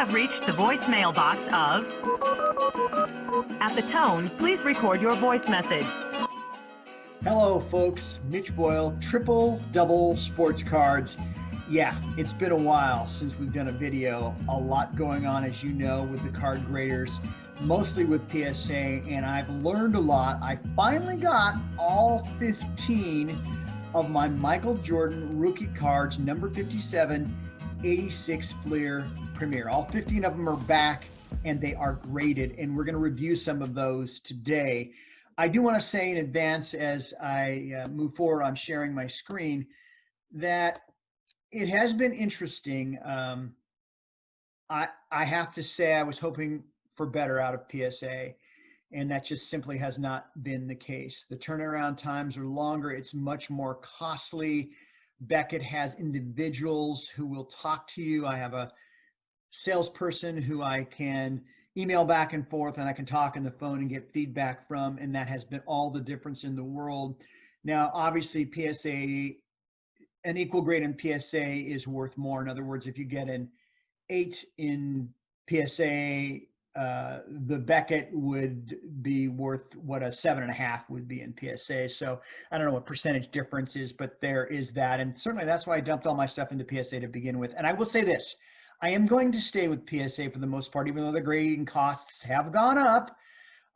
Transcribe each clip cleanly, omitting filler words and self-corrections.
have reached the voicemail box of... At the tone, please record your voice message. Hello, folks. Mitch Boyle, Triple Double Sports Cards. Yeah, it's been a while since we've done a video. A lot going on, as you know, with the card graders, mostly with PSA, and I've learned a lot. I finally got all 15 of my Michael Jordan rookie cards, number 57, 86 Fleer Premier. All 15 of them are back, and they are graded, and we're going to review some of those today. I do want to say in advance, as I move forward on sharing my screen, that it has been interesting. I have to say I was hoping for better out of PSA, and that just simply has not been the case. The turnaround times are longer. It's much more costly. Beckett has individuals who will talk to you. I have a salesperson who I can email back and forth, and I can talk on the phone and get feedback from, and that has been all the difference in the world. Now, obviously, PSA, an equal grade in PSA is worth more. In other words, if you get an 8 in PSA, the Beckett would be worth what a 7.5 would be in PSA. So I don't know what percentage difference is, but there is that. And certainly that's why I dumped all my stuff into PSA to begin with. And I will say this, I am going to stay with PSA for the most part, even though the grading costs have gone up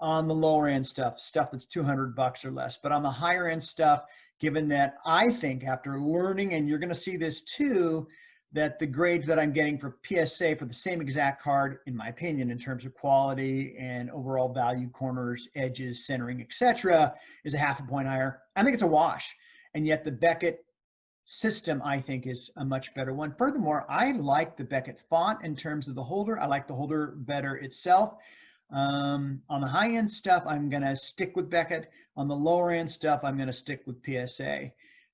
on the lower end stuff that's $200 or less. But on the higher end stuff, given that I think after learning, and you're going to see this too, that the grades that I'm getting for PSA for the same exact card, in my opinion, in terms of quality and overall value, corners, edges, centering, etc., is a half a point higher. I think it's a wash. And yet the Beckett system, I think, is a much better one. Furthermore, I like the Beckett font in terms of the holder. I like the holder better itself. On the high-end stuff, I'm going to stick with Beckett. On the lower-end stuff, I'm going to stick with PSA,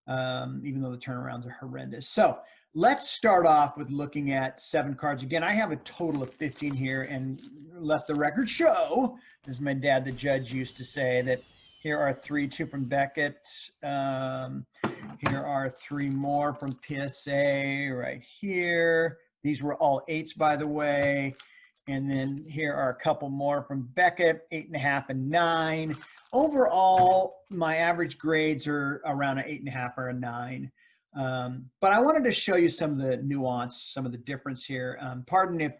even though the turnarounds are horrendous. So let's start off with looking at 7 cards. Again, I have a total of 15 here, and let the record show, as my dad, the judge, used to say, that here are 3, 2 from Beckett. Here are 3 more from PSA right here. These were all 8s, by the way. And then here are a couple more from Beckett, 8.5 and 9. Overall, my average grades are around an 8.5 or a 9. But I wanted to show you some of the nuance, some of the difference here. Pardon if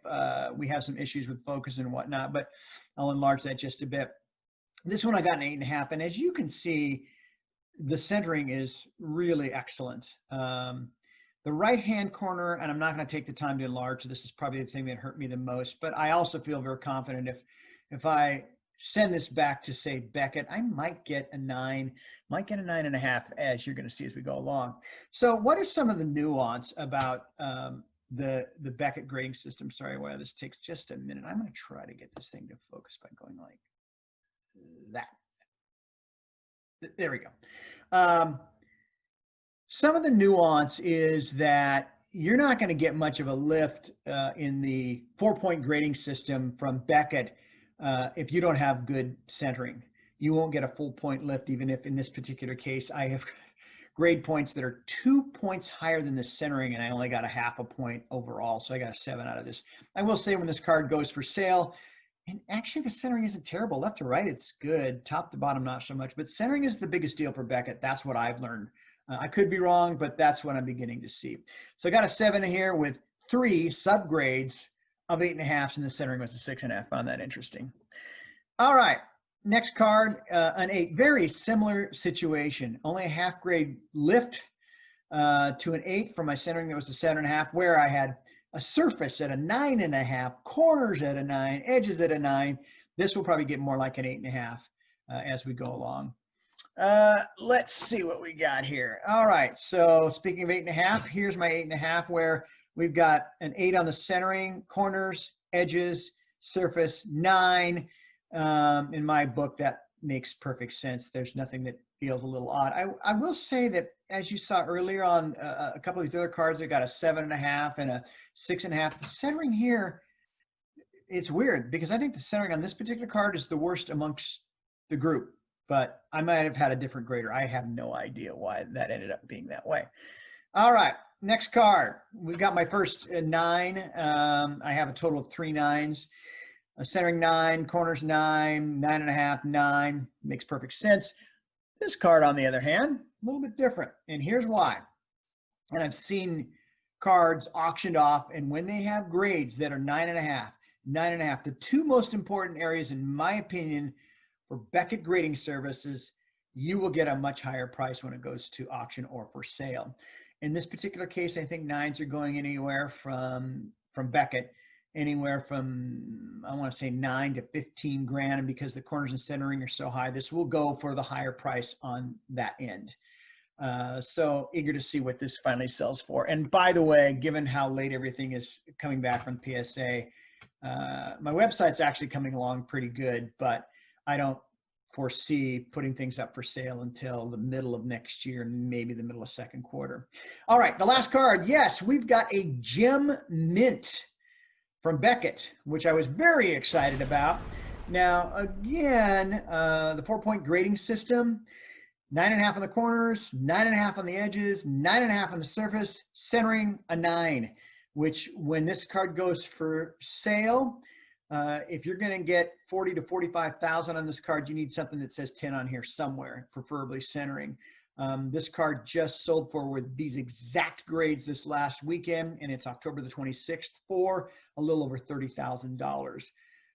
we have some issues with focus and whatnot, but I'll enlarge that just a bit. This one I got an 8.5, and as you can see, the centering is really excellent. The right-hand corner, and I'm not going to take the time to enlarge, this is probably the thing that hurt me the most, but I also feel very confident if I send this back to, say, Beckett, I might get a 9, might get a 9.5, as you're going to see as we go along. So what is some of the nuance about the Beckett grading system? Sorry, while this takes just a minute. I'm going to try to get this thing to focus by going like that. There we go. Some of the nuance is that you're not going to get much of a lift in the 4-point grading system from Beckett if you don't have good centering. You won't get a full point lift, even if in this particular case I have grade points that are 2 points higher than the centering, and I only got a half a point overall, so I got a 7 out of this. I will say when this card goes for sale, and actually the centering isn't terrible. Left to right, it's good. Top to bottom, not so much. But centering is the biggest deal for Beckett. That's what I've learned. I could be wrong, but that's what I'm beginning to see. So I got a 7 here with 3 subgrades of 8.5s, and the centering was a 6.5. Found that interesting. All right, next card, an 8. Very similar situation. Only a half grade lift to an 8 from my centering that was a 7.5, where I had a surface at a 9.5, corners at a 9, edges at a 9. This will probably get more like an 8.5 as we go along. Let's see what we got here. All right, so speaking of 8.5, here's my 8.5, where we've got an 8 on the centering, corners, edges, surface, 9. In my book, that makes perfect sense. There's nothing that feels a little odd. I will say that, as you saw earlier on a couple of these other cards, I got a 7.5 and a 6.5. The centering here, it's weird because I think the centering on this particular card is the worst amongst the group, but I might have had a different grader. I have no idea why that ended up being that way. All right, next card. We got my first 9. I have a total of 3 9s. A centering 9, corners 9, 9.5, 9. Makes perfect sense. This card, on the other hand, a little bit different. And here's why. And I've seen cards auctioned off, and when they have grades that are 9.5, 9.5, the 2 most important areas, in my opinion, for Beckett grading services, you will get a much higher price when it goes to auction or for sale. In this particular case, I think 9s are going anywhere from Beckett, anywhere from, I want to say 9 to 15 grand. And because the corners and centering are so high, this will go for the higher price on that end. So eager to see what this finally sells for. And by the way, given how late everything is coming back from PSA, my website's actually coming along pretty good, but I don't foresee putting things up for sale until the middle of next year, maybe the middle of second quarter. All right, the last card. Yes, we've got a Gem Mint from Beckett, which I was very excited about. Now, again, the 4-point grading system, 9.5 on the corners, 9.5 on the edges, 9.5 on the surface, centering a 9, which when this card goes for sale, if you're going to get 40 to 45,000 on this card, you need something that says 10 on here somewhere, preferably centering. This card just sold for with these exact grades this last weekend, and it's October the 26th for a little over $30,000.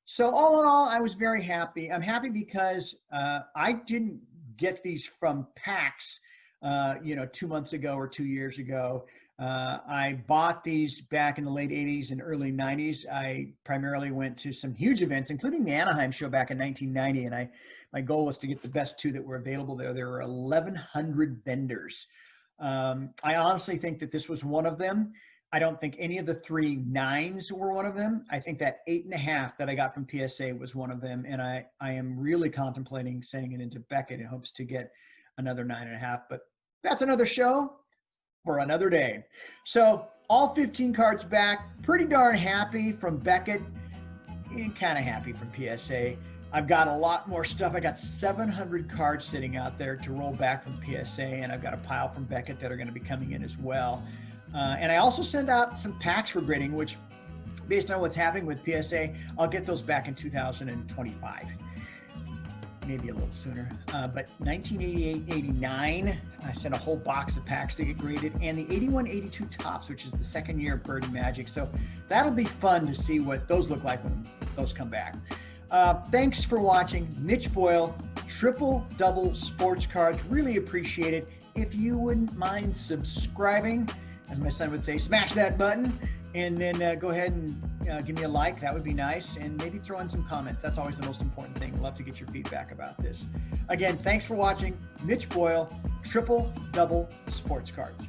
So all in all, I was very happy. I'm happy because I didn't get these from PAX, 2 months ago or 2 years ago. I bought these back in the late 80s and early 90s. I primarily went to some huge events, including the Anaheim show back in 1990, and my goal was to get the best 2 that were available there. There were 1,100 vendors. I honestly think that this was one of them. I don't think any of the 3 9s were one of them. I think that 8.5 that I got from PSA was one of them, and I am really contemplating sending it into Beckett in hopes to get another 9.5, but that's another show for another day. So all 15 cards back, pretty darn happy from Beckett, and kind of happy from PSA. I've got a lot more stuff. I got 700 cards sitting out there to roll back from PSA, and I've got a pile from Beckett that are going to be coming in as well. And I also send out some packs for grading, which based on what's happening with PSA, I'll get those back in 2025. Maybe a little sooner, but 1988-89, I sent a whole box of packs to get graded, and the 81-82 tops, which is the second year of Bird and Magic. So that'll be fun to see what those look like when those come back. Thanks for watching. Mitch Boyle, Triple Double Sports Cards. Really appreciate it. If you wouldn't mind subscribing, as my son would say, smash that button, and then go ahead and give me a like. That would be nice, and maybe throw in some comments. That's always the most important thing. Love to get your feedback about this. Again, thanks for watching. Mitch Boyle, Triple Double Sports Cards.